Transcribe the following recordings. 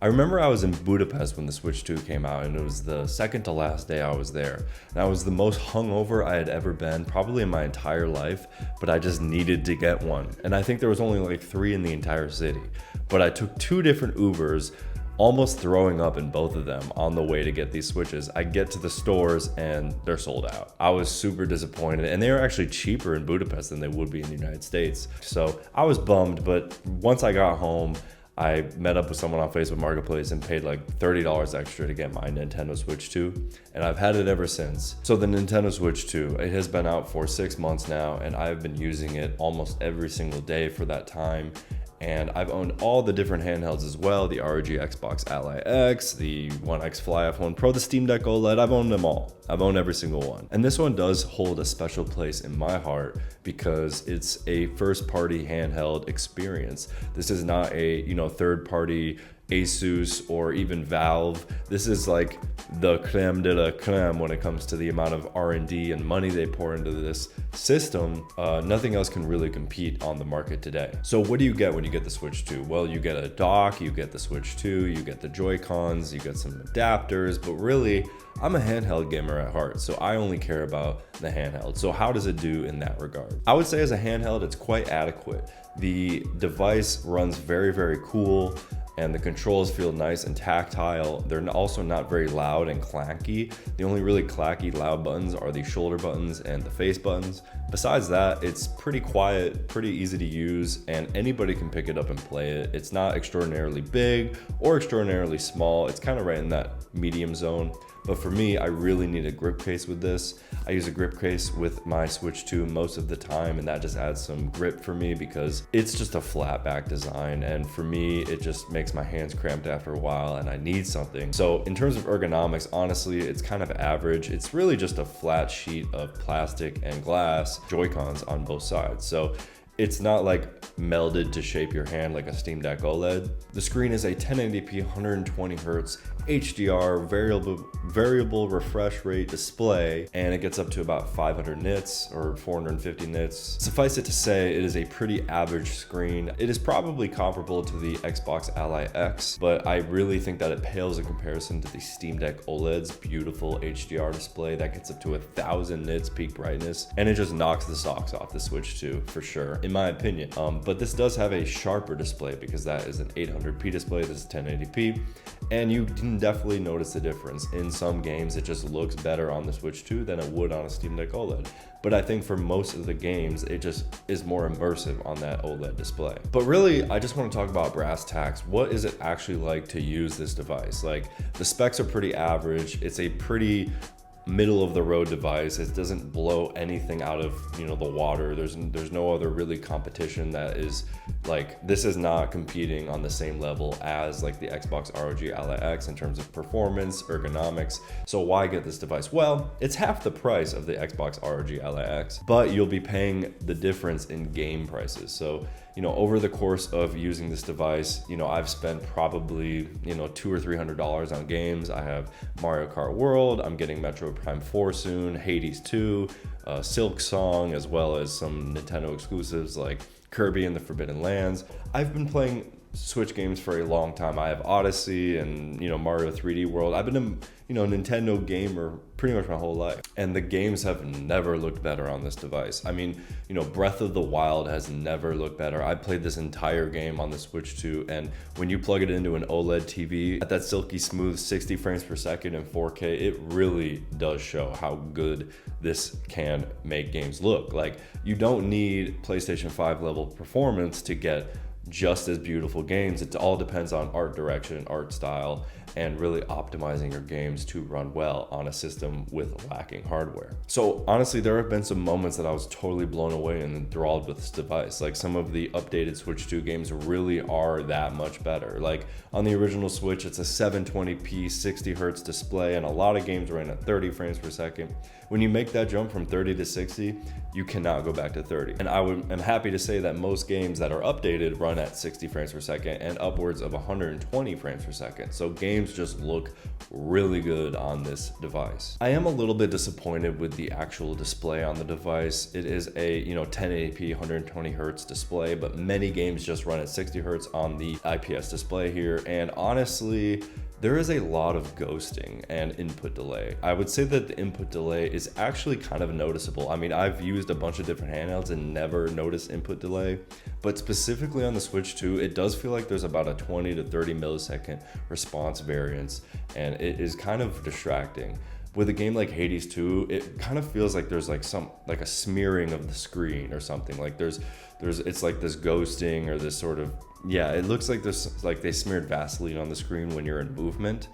I remember I was in Budapest when the Switch 2 came out, and it was the second to last day I was there. And I was the most hungover I had ever been, probably in my entire life, but I just needed to get one. And I think there was only like 3 in the entire city. But I took 2 different Ubers, almost throwing up in both of them on the way to get these Switches. I get to the stores and they're sold out. I was super disappointed, and they were actually cheaper in Budapest than they would be in the United States. So I was bummed, but once I got home, I met up with someone on Facebook Marketplace and paid like $30 extra to get my Nintendo Switch 2, and I've had it ever since. So the Nintendo Switch 2, it has been out for 6 months now, and I've been using it almost every single day for that time. And I've owned all the different handhelds as well, the ROG Xbox Ally X, the One X Fly F1 Pro, the Steam Deck OLED. I've owned them all. I've owned every single one. And this one does hold a special place in my heart because it's a first-party handheld experience. This is not a, third-party Asus or even Valve. This is like the creme de la creme when it comes to the amount of R&D and money they pour into this system. Nothing else can really compete on the market today. So what do you get when you get the Switch 2? Well, you get a dock, you get the Switch 2, you get the Joy-Cons, you get some adapters, but really, I'm a handheld gamer at heart, so I only care about the handheld. So how does it do in that regard? I would say as a handheld, it's quite adequate. The device runs very, very cool, and the controls feel nice and tactile. They're also not very loud and clanky. The only really clacky loud buttons are the shoulder buttons and the face buttons. Besides that, it's pretty quiet, pretty easy to use, and anybody can pick it up and play it. It's not extraordinarily big or extraordinarily small. It's kind of right in that medium zone. But for me, I really need a grip case with this. I use a grip case with my Switch 2 most of the time, and that just adds some grip for me because it's just a flat back design. And for me, it just makes my hands cramped after a while and I need something. So in terms of ergonomics, honestly, it's kind of average. It's really just a flat sheet of plastic and glass Joy-Cons on both sides. So it's not like melded to shape your hand like a Steam Deck OLED. The screen is a 1080p 120 Hz HDR variable refresh rate display, and it gets up to about 500 nits or 450 nits. Suffice it to say, it is a pretty average screen. It is probably comparable to the Xbox Ally X, but I really think that it pales in comparison to the Steam Deck OLED's beautiful HDR display that gets up to 1000 nits peak brightness, and it just knocks the socks off the Switch 2 for sure, in my opinion. But this does have a sharper display because that is an 800p display. This is 1080p, and you can definitely notice the difference. In some games, it just looks better on the Switch 2 than it would on a Steam Deck OLED. But I think for most of the games, it just is more immersive on that OLED display. But really, I just want to talk about brass tacks. What is it actually like to use this device? Like, the specs are pretty average. It's a pretty middle of the road device. It doesn't blow anything out of the water. There's no other really competition that is like, this is not competing on the same level as like the Xbox ROG Ally X in terms of performance, ergonomics. So why get this device? Well, it's half the price of the Xbox ROG Ally X, but you'll be paying the difference in game prices. So over the course of using this device, I've spent probably, $200 or $300 on games. I have Mario Kart World, I'm getting Metro Prime 4 soon, Hades 2, Silk Song, as well as some Nintendo exclusives like Kirby and the Forbidden Lands. I've been playing Switch games for a long time. I have Odyssey and Mario 3D World. I've been a Nintendo gamer pretty much my whole life, and the games have never looked better on this device. I mean, Breath of the Wild has never looked better. I played this entire game on the Switch 2, and when you plug it into an OLED TV at that silky smooth 60 frames per second in 4K, it really does show how good this can make games look. Like, you don't need PlayStation 5 level performance to get just as beautiful games. It all depends on art direction, art style, and really optimizing your games to run well on a system with lacking hardware. So honestly, there have been some moments that I was totally blown away and enthralled with this device. Like, some of the updated Switch 2 games really are that much better. Like, on the original Switch, it's a 720p 60 Hz display, and a lot of games ran at 30 frames per second. When you make that jump from 30 to 60, you cannot go back to 30. And I'm happy to say that most games that are updated run run at 60 frames per second and upwards of 120 frames per second. So games just look really good on this device. I am a little bit disappointed with the actual display on the device. It is a 1080p 120 hertz display, but many games just run at 60 hertz on the IPS display here. And honestly, there is a lot of ghosting and input delay. I would say that the input delay is actually kind of noticeable. I mean, I've used a bunch of different handhelds and never noticed input delay, but specifically on the Switch 2, it does feel like there's about a 20 to 30 millisecond response variance, and it is kind of distracting. With a game like Hades 2, it kind of feels like there's like a smearing of the screen or something. Like it's like this ghosting or this sort of, yeah, it looks like they smeared Vaseline on the screen when you're in movement.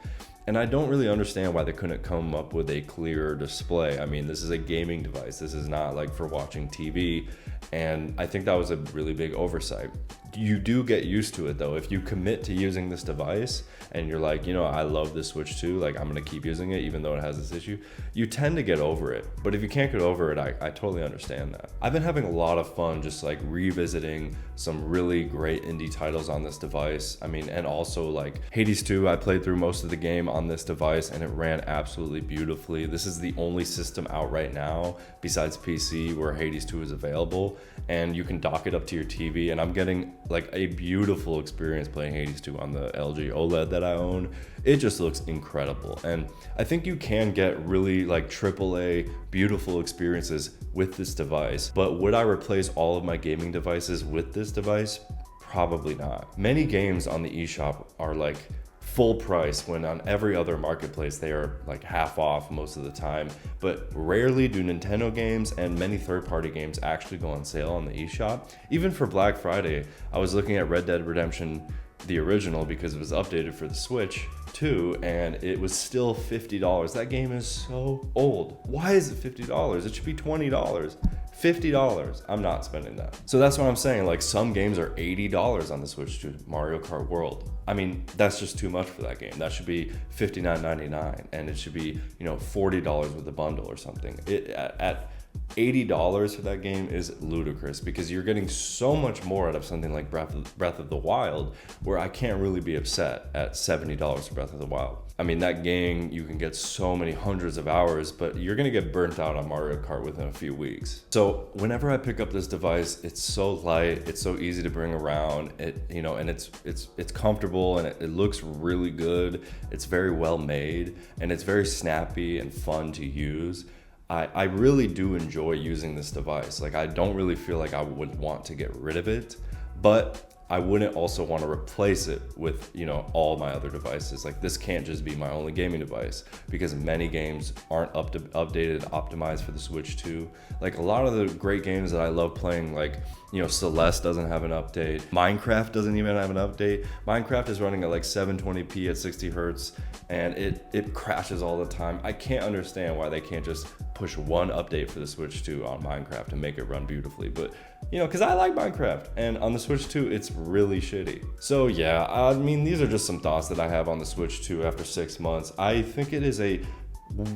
And I don't really understand why they couldn't come up with a clearer display. I mean, this is a gaming device. This is not like for watching TV. And I think that was a really big oversight. You do get used to it though. If you commit to using this device and you're like, I love this Switch 2, like I'm gonna keep using it even though it has this issue, you tend to get over it. But if you can't get over it, I totally understand that. I've been having a lot of fun just like revisiting some really great indie titles on this device. I mean, and also like Hades 2, I played through most of the game on this device and it ran absolutely beautifully. This is the only system out right now besides PC where Hades 2 is available, and you can dock it up to your TV, and I'm getting like a beautiful experience playing Hades 2 on the LG OLED that I own. It just looks incredible, and I think you can get really like AAA beautiful experiences with this device. But would I replace all of my gaming devices with this device? Probably not. Many games on the eShop are like full price when on every other marketplace they are like half off most of the time, but rarely do Nintendo games and many third-party games actually go on sale on the eShop. Even for Black Friday, I was looking at Red Dead Redemption, the original, because it was updated for the Switch 2, and it was still $50. That game is so old. Why is it $50? It should be $20. $50. I'm not spending that. So that's what I'm saying. Like some games are $80 on the Switch 2, Mario Kart World. I mean, that's just too much for that game. That should be $59.99, and it should be, $40 with a bundle or something. At $80 for that game is ludicrous, because you're getting so much more out of something like Breath of the Wild, where I can't really be upset at $70 for Breath of the Wild. I mean, that game, you can get so many hundreds of hours, but you're gonna get burnt out on Mario Kart within a few weeks. So whenever I pick up this device, it's so light, it's so easy to bring around, and it's comfortable, and it looks really good. It's very well made, and it's very snappy and fun to use. I really do enjoy using this device. Like, I don't really feel like I would want to get rid of it, but I wouldn't also want to replace it with, all my other devices. Like, this can't just be my only gaming device, because many games aren't updated, optimized for the Switch 2. Like, a lot of the great games that I love playing, like, Celeste doesn't have an update. Minecraft doesn't even have an update. Minecraft is running at like 720p at 60 hertz, and it crashes all the time. I can't understand why they can't just push one update for the Switch 2 on Minecraft and make it run beautifully. But because I like Minecraft, and on the Switch 2 it's really shitty. So yeah, I mean, these are just some thoughts that I have on the Switch 2 after 6 months. I think it is a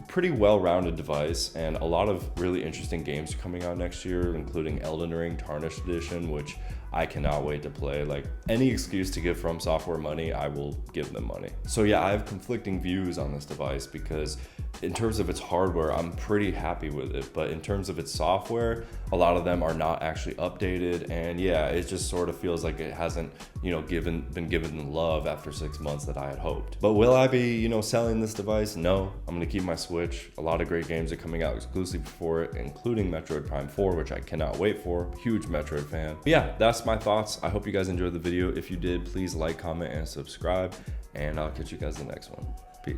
pretty well-rounded device, and a lot of really interesting games coming out next year, including Elden Ring Tarnished Edition, which I cannot wait to play. Like, any excuse to give From Software money, I will give them money. So yeah, I have conflicting views on this device, because in terms of its hardware, I'm pretty happy with it, but in terms of its software, a lot of them are not actually updated, and yeah, it just sort of feels like it hasn't, been given the love after 6 months that I had hoped. But will I be, selling this device? No, I'm gonna keep my Switch. A lot of great games are coming out exclusively for it, including Metroid Prime 4, which I cannot wait for. Huge Metroid fan. But yeah, that's my thoughts. I hope you guys enjoyed the video. If you did, please like, comment, and subscribe, and I'll catch you guys in the next one. Peace.